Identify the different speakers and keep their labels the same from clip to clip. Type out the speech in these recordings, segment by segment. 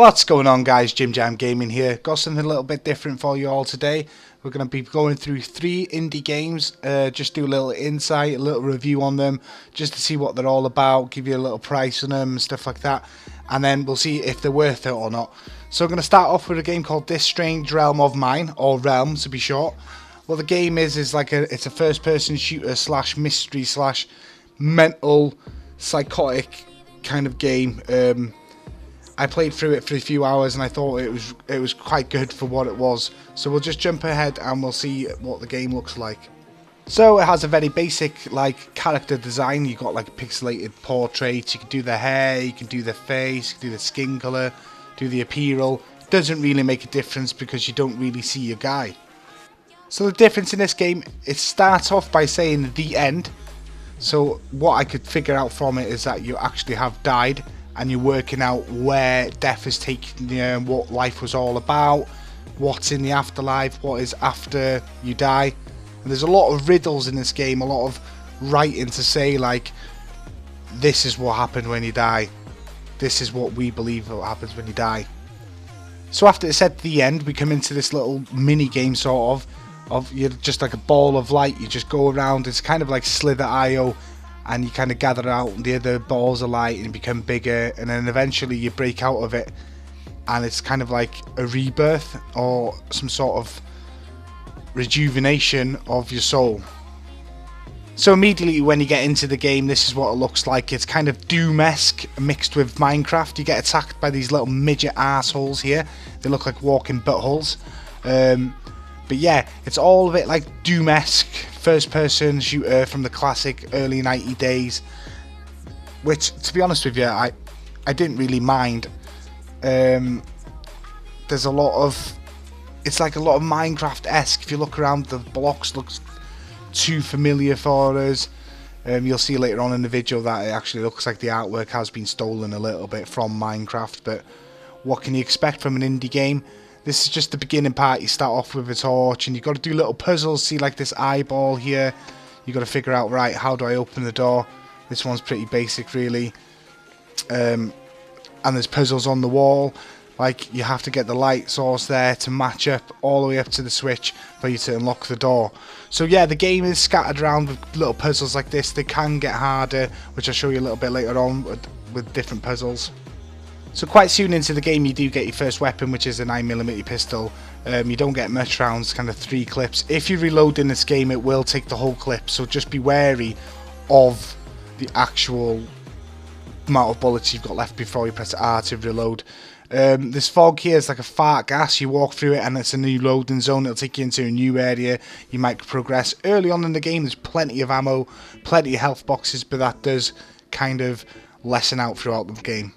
Speaker 1: What's going on, guys? Jim Jam Gaming here. Got something a little bit different for you all today. We're going to be going through 3 indie games, just do a little insight, a little review on them, just to see what they're all about, give you a little price on them, stuff like that, and then we'll see if they're worth it or not. So I'm going to start off with a game called This Strange Realm of Mine, or Realm to be short. What the game is like it's a first-person shooter slash mystery slash mental psychotic kind of game. I played through it for a few hours and I thought it was quite good for what it was. So we'll just jump ahead and we'll see what the game looks like. So it has a very basic like character design. You've got like pixelated portraits. You can do the hair, you can do the face, you can do the skin colour, do the apparel. It doesn't really make a difference because you don't really see your guy. So the difference in this game, it starts off by saying the end. So what I could figure out from it is that you actually have died, and you're working out where death has taken you, and what life was all about, what's in the afterlife, what is after you die. And there's a lot of riddles in this game, a lot of writing to say like, this is what happened when you die, this is what we believe what happens when you die. So after it's at the end, we come into this little mini game sort of you're just like a ball of light. You just go around. It's kind of like Slither.io, and you kind of gather out the other balls of light and become bigger, and then eventually you break out of it, and it's kind of like a rebirth or some sort of rejuvenation of your soul. So immediately when you get into the game, this is what it looks like. It's kind of Doom-esque mixed with Minecraft. You get attacked by these little midget assholes here. They look like walking buttholes. But yeah, it's all a bit like Doom-esque, first-person shooter from the classic early 90 days, which, to be honest with you, I didn't really mind. There's a lot of, it's like a lot of Minecraft-esque. If you look around, the blocks looks too familiar for us. You'll see later on in the video that it actually looks like the artwork has been stolen a little bit from Minecraft, but what can you expect from an indie game? This is just the beginning part. You start off with a torch and you've got to do little puzzles. See like this eyeball here. You've got to figure out, right, how do I open the door? This one's pretty basic really. And there's puzzles on the wall. Like you have to get the light source there to match up all the way up to the switch for you to unlock the door. So yeah, the game is scattered around with little puzzles like this. They can get harder, which I'll show you a little bit later on with different puzzles. So quite soon into the game you do get your first weapon, which is a 9mm pistol. You don't get much rounds, kind of 3 clips. If you reload in this game it will take the whole clip, so just be wary of the actual amount of bullets you've got left before you press R to reload. This fog here is like a fart gas. You walk through it and it's a new loading zone. It'll take you into a new area. You might progress. Early on in the game there's plenty of ammo, plenty of health boxes, but that does kind of lessen out throughout the game.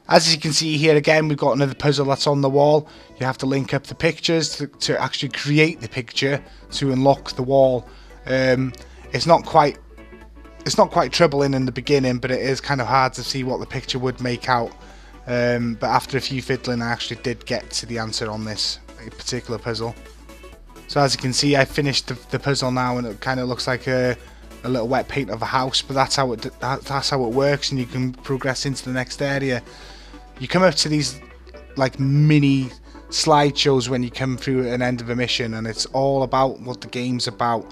Speaker 1: As you can see here again, we've got another puzzle that's on the wall. You have to link up the pictures to actually create the picture to unlock the wall. It's not quite troubling in the beginning, but it is kind of hard to see what the picture would make out. But after a few fiddling, I actually did get to the answer on this particular puzzle. So as you can see, I finished the puzzle now, and it kind of looks like a little wet paint of a house, but that's how it works, and you can progress into the next area. You come up to these like mini slideshows when you come through an end of a mission, and it's all about what the game's about,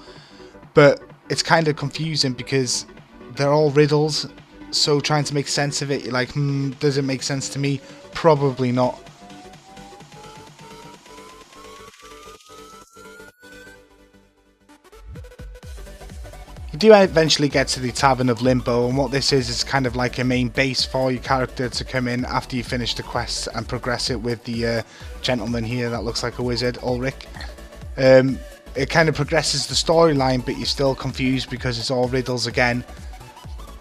Speaker 1: but it's kind of confusing because they're all riddles, so trying to make sense of it, you're like, does it make sense to me? Probably not. You do eventually get to the Tavern of Limbo, and what this is kind of like a main base for your character to come in after you finish the quests and progress it with the gentleman here that looks like a wizard, Ulrich. It kind of progresses the storyline, but you're still confused because it's all riddles again.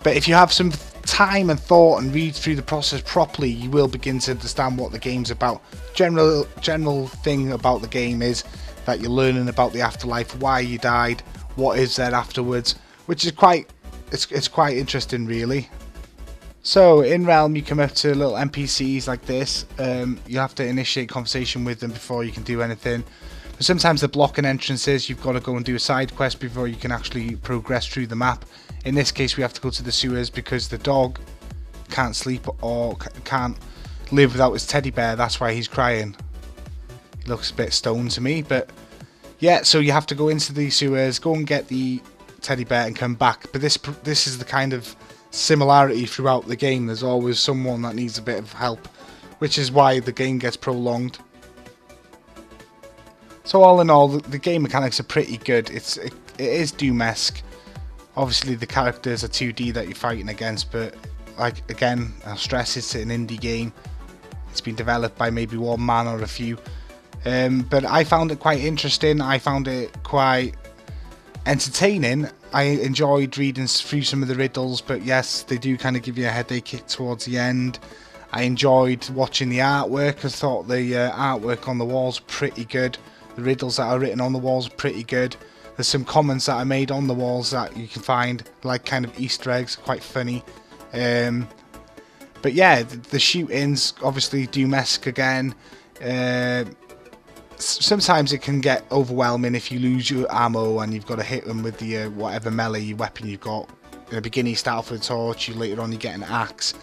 Speaker 1: But if you have some time and thought and read through the process properly, you will begin to understand what the game's about. General thing about the game is that you're learning about the afterlife, why you died, what is there afterwards, which is quite interesting really. So in Realm you come up to little NPCs like this. You have to initiate conversation with them before you can do anything. But sometimes they're blocking entrances. You've got to go and do a side quest before you can actually progress through the map. In this case we have to go to the sewers because the dog can't sleep or can't live without his teddy bear. That's why he's crying. He looks a bit stoned to me, but yeah. So you have to go into the sewers, go and get the teddy bear, and come back. But this is the kind of similarity throughout the game. There's always someone that needs a bit of help, which is why the game gets prolonged. So all in all, the game mechanics are pretty good. It is Doom-esque. Obviously the characters are 2D that you're fighting against, but like again, I'll stress it's an indie game. It's been developed by maybe one man or a few. But I found it quite interesting. I found it quite entertaining. I enjoyed reading through some of the riddles, but yes, they do kind of give you a headache towards the end. I enjoyed watching the artwork. I thought the artwork on the walls pretty good. The riddles that are written on the walls are pretty good. There's some comments that I made on the walls that you can find, like kind of Easter eggs, quite funny. But yeah, the shootings, obviously Doom-esque again. Sometimes it can get overwhelming if you lose your ammo and you've got to hit them with the whatever melee weapon you've got. In the beginning you start off with a torch, later on you get an axe.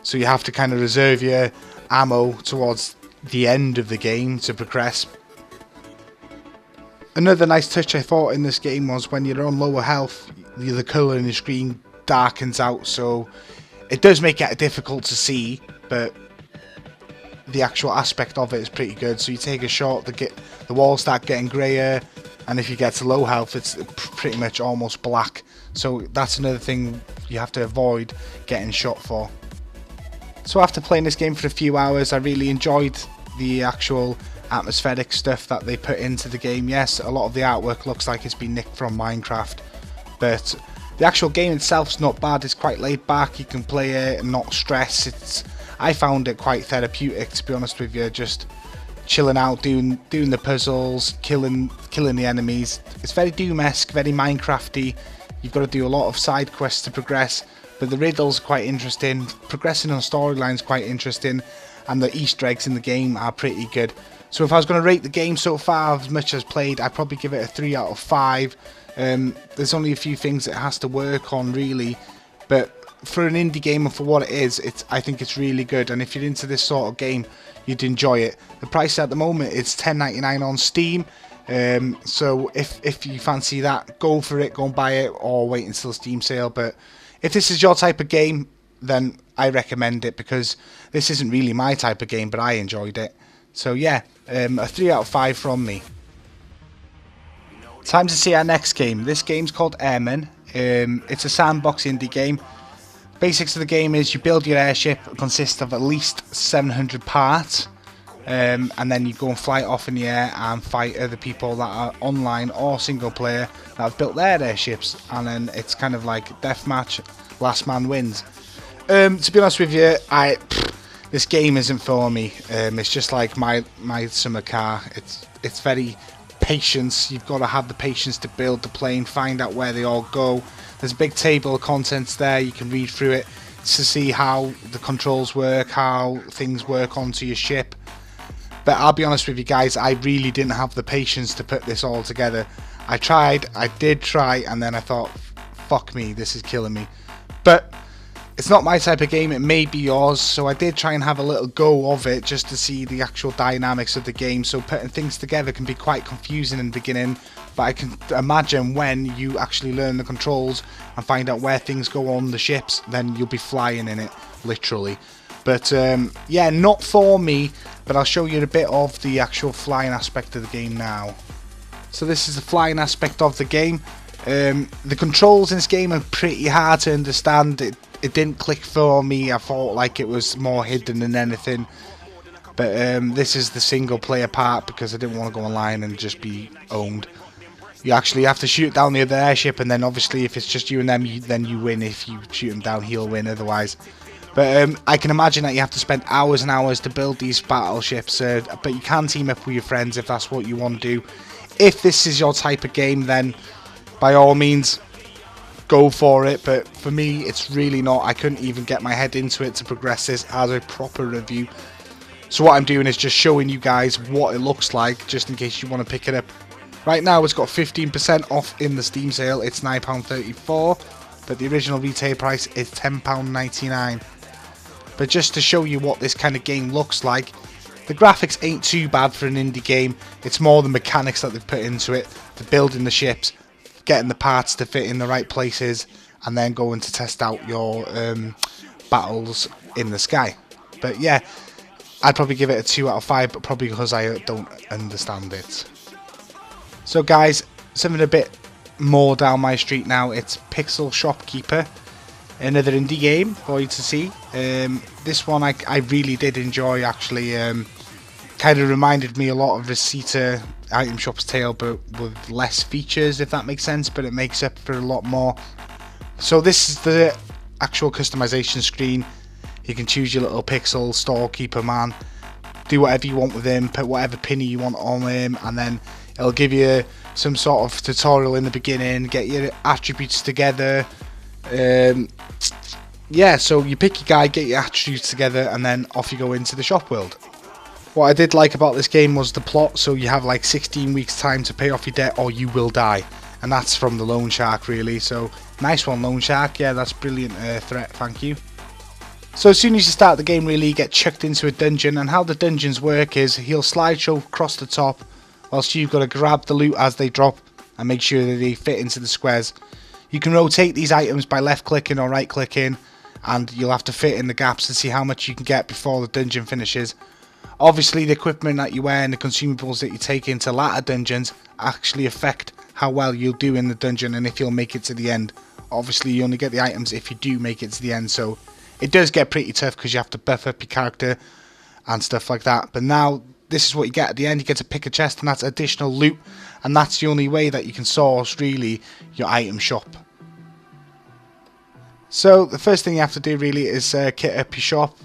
Speaker 1: So you have to kind of reserve your ammo towards the end of the game to progress. Another nice touch I thought in this game was when you're on lower health, the colour in the screen darkens out, so it does make it difficult to see, but the actual aspect of it is pretty good. So you take a shot, the walls start getting greyer, and if you get to low health, it's pretty much almost black. So that's another thing you have to avoid getting shot for. So after playing this game for a few hours, I really enjoyed the actual atmospheric stuff that they put into the game. Yes, a lot of the artwork looks like it's been nicked from Minecraft, but the actual game itself's not bad. It's quite laid back. You can play it and not stress. I found it quite therapeutic, to be honest with you, just chilling out, doing the puzzles, killing the enemies. It's very Doom-esque, very Minecrafty. You've got to do a lot of side quests to progress, but the riddles are quite interesting. Progressing on storylines quite interesting, and the Easter eggs in the game are pretty good. So if I was going to rate the game so far, as much as played, I'd probably give it a 3 out of 5. There's only a few things it has to work on, really, but for an indie game and for what it is, I think it's really good. And if you're into this sort of game, you'd enjoy it. The price at the moment is $10.99 on Steam. So if you fancy that, go for it, go and buy it, or wait until Steam sale. But if this is your type of game, then I recommend it, because this isn't really my type of game, but I enjoyed it. So yeah, a 3 out of 5 from me. Time to see our next game. This game's called Airmen. It's a sandbox indie game. Basics of the game is you build your airship. It consists of at least 700 parts, and then you go and fly it off in the air and fight other people that are online or single player that have built their airships, and then it's kind of like deathmatch, last man wins. To be honest with you, this game isn't for me. It's just like my summer car. It's very patience. You've got to have the patience to build the plane, find out where they all go. There's a big table of contents there. You can read through it to see how the controls work, how things work onto your ship. But I'll be honest with you guys, I really didn't have the patience to put this all together. I did try, and then I thought, fuck me, this is killing me. But it's not my type of game. It may be yours, so I did try and have a little go of it just to see the actual dynamics of the game. So putting things together can be quite confusing in the beginning, but I can imagine when you actually learn the controls and find out where things go on the ships, then you'll be flying in it, literally. But yeah, not for me, but I'll show you a bit of the actual flying aspect of the game now. So this is the flying aspect of the game. The controls in this game are pretty hard to understand. It didn't click for me. I thought like it was more hidden than anything. But this is the single player part, because I didn't want to go online and just be owned. You actually have to shoot down the other airship, and then obviously if it's just you and them, then you win. If you shoot them down, he'll win otherwise. But I can imagine that you have to spend hours and hours to build these battleships. But you can team up with your friends if that's what you want to do. If this is your type of game, then by all means, go for it. But for me, it's really not. I couldn't even get my head into it to progress this as a proper review. So what I'm doing is just showing you guys what it looks like, just in case you want to pick it up. Right now it's got 15% off in the Steam sale. It's £9.34, but the original retail price is £10.99. But just to show you what this kind of game looks like, the graphics ain't too bad for an indie game. It's more the mechanics that they've put into it, the building the ships, getting the parts to fit in the right places, and then going to test out your battles in the sky. But yeah, I'd probably give it a 2 out of 5, but probably because I don't understand it. So guys, something a bit more down my street now. It's Pixel Shopkeeper, another indie game for you to see. This one I really did enjoy, actually. Kind of reminded me a lot of Receipt Item Shop's Tale, but with less features, if that makes sense, but it makes up for a lot more. So this is the actual customization screen. You can choose your little pixel storekeeper man, do whatever you want with him, put whatever penny you want on him, and then it'll give you some sort of tutorial in the beginning, get your attributes together. Yeah, so you pick your guy, get your attributes together, and then off you go into the shop world. What I did like about this game was the plot. So you have like 16 weeks time to pay off your debt or you will die, and that's from the loan shark, really. So nice one, loan shark. Yeah, that's brilliant threat, thank you. So as soon as you start the game, really, you get chucked into a dungeon, and how the dungeons work is he'll slideshow across the top whilst you've got to grab the loot as they drop and make sure that they fit into the squares. You can rotate these items by left clicking or right clicking, and you'll have to fit in the gaps to see how much you can get before the dungeon finishes. Obviously, the equipment that you wear and the consumables that you take into latter dungeons actually affect how well you'll do in the dungeon and if you'll make it to the end. Obviously, you only get the items if you do make it to the end, so it does get pretty tough because you have to buff up your character and stuff like that. But now, this is what you get at the end. You get to pick a chest, and that's additional loot, and that's the only way that you can source, really, your item shop. So the first thing you have to do, really, is kit up your shop.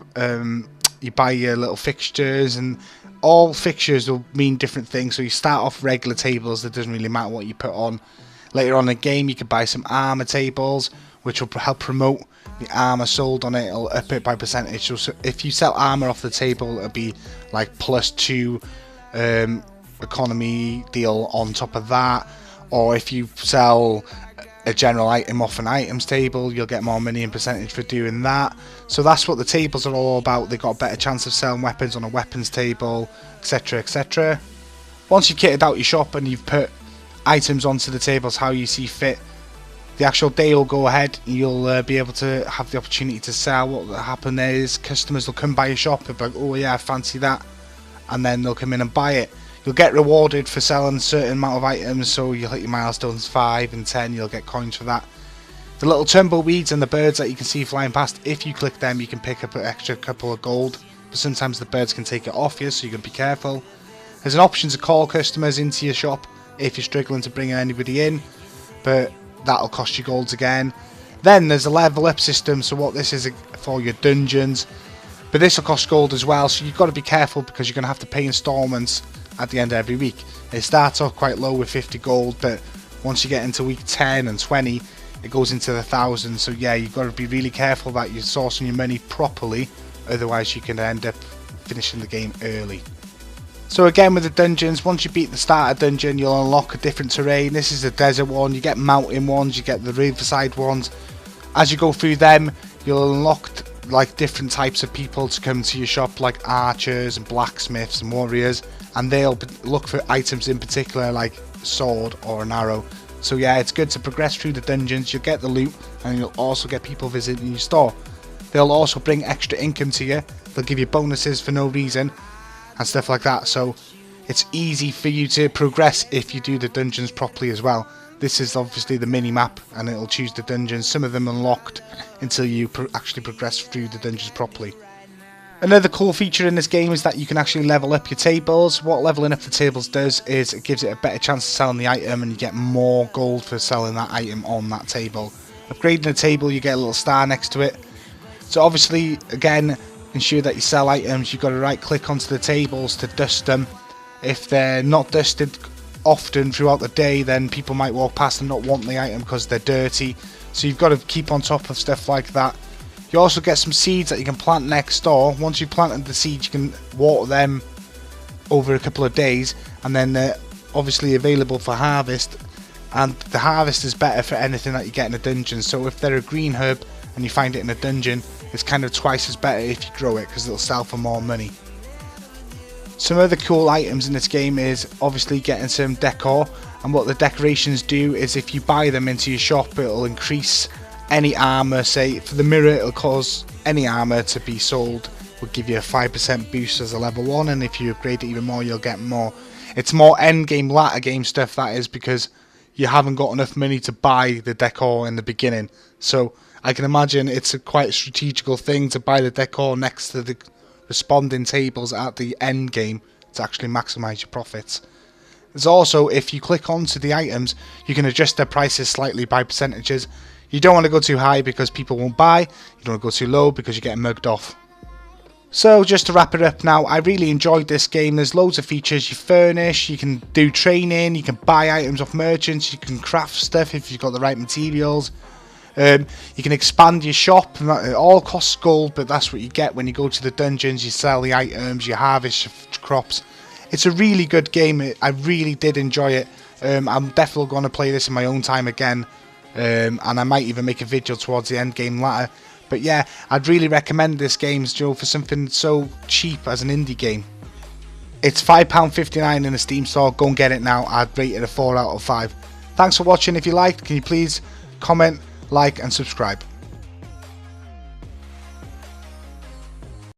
Speaker 1: You buy your little fixtures, and all fixtures will mean different things. So you start off regular tables, it doesn't really matter what you put on. Later on in the game, you can buy some armor tables, which will help promote the armor sold on it. It'll up it by percentage. So if you sell armor off the table, it'll be like +2 economy deal on top of that. Or if you sell a general item off an items table, you'll get more money in percentage for doing that. So that's what the tables are all about. They've got a better chance of selling weapons on a weapons table, etc, etc. Once you've kitted out your shop and you've put items onto the tables how you see fit, the actual day will go ahead and you'll be able to have the opportunity to sell. What will happen there is customers will come by your shop, they'll be like, oh yeah, I fancy that, and then they'll come in and buy it. You'll get rewarded for selling a certain amount of items, so you'll hit your milestones 5 and 10, you'll get coins for that. The little tumbleweeds and the birds that you can see flying past, if you click them you can pick up an extra couple of gold, but sometimes the birds can take it off you, so you can be careful. There's an option to call customers into your shop if you're struggling to bring anybody in, but that'll cost you golds again. Then there's a level up system, so what this is for your dungeons, but this will cost gold as well, so you've got to be careful because you're going to have to pay installments at the end of every week. It starts off quite low with 50 gold, but once you get into week 10 and 20 it goes into the thousands. So yeah, you've got to be really careful that you're sourcing your money properly, otherwise you can end up finishing the game early. So again, with the dungeons, once you beat the starter dungeon you'll unlock a different terrain. This is the desert one, you get mountain ones, you get the riverside ones. As you go through them you'll unlock like different types of people to come to your shop, like archers and blacksmiths and warriors, and they'll look for items in particular like a sword or an arrow. So yeah, it's good to progress through the dungeons. You'll get the loot and you'll also get people visiting your store. They'll also bring extra income to you, they'll give you bonuses for no reason and stuff like that. So it's easy for you to progress if you do the dungeons properly as well. This is obviously the mini map and it'll choose the dungeons, some of them unlocked until you actually progress through the dungeons properly. Another cool feature in this game is that you can actually level up your tables. What leveling up the tables does is it gives it a better chance of selling the item, and you get more gold for selling that item on that table. Upgrading the table, you get a little star next to it. So obviously, again, ensure that you sell items. You've got to right click onto the tables to dust them. If they're not dusted often throughout the day, then people might walk past and not want the item because they're dirty. So you've got to keep on top of stuff like that. You also get some seeds that you can plant next door. Once you've planted the seeds, you can water them over a couple of days, and then they're obviously available for harvest. And the harvest is better for anything that you get in a dungeon. So if they're a green herb and you find it in a dungeon, it's kind of twice as better if you grow it, because it'll sell for more money. Some other cool items in this game is obviously getting some decor, and what the decorations do is if you buy them into your shop, it'll increase any armor. Say for the mirror, it'll cause any armor to be sold, will give you a 5% boost as a level 1, and if you upgrade it even more, you'll get more. It's more end game, latter game stuff, that is, because you haven't got enough money to buy the decor in the beginning. So I can imagine it's a quite strategical thing to buy the decor next to the responding tables at the end game to actually maximize your profits. There's also, if you click onto the items, you can adjust their prices slightly by percentages. You don't want to go too high because people won't buy. You don't want to go too low because you're getting mugged off. So just to wrap it up now, I really enjoyed this game. There's loads of features. You furnish, you can do training, you can buy items off merchants, you can craft stuff if you've got the right materials. You can expand your shop. It all costs gold, but that's what you get when you go to the dungeons. You sell the items, you harvest your crops. It's a really good game. I really did enjoy it. I'm definitely going to play this in my own time again, and I might even make a video towards the end game later. But yeah, I'd really recommend this game, Joe, for something so cheap as an indie game. It's £5.59 in the Steam store. Go and get it now. I'd rate it a 4 out of 5. Thanks for watching. If you liked, can you please comment, like and subscribe.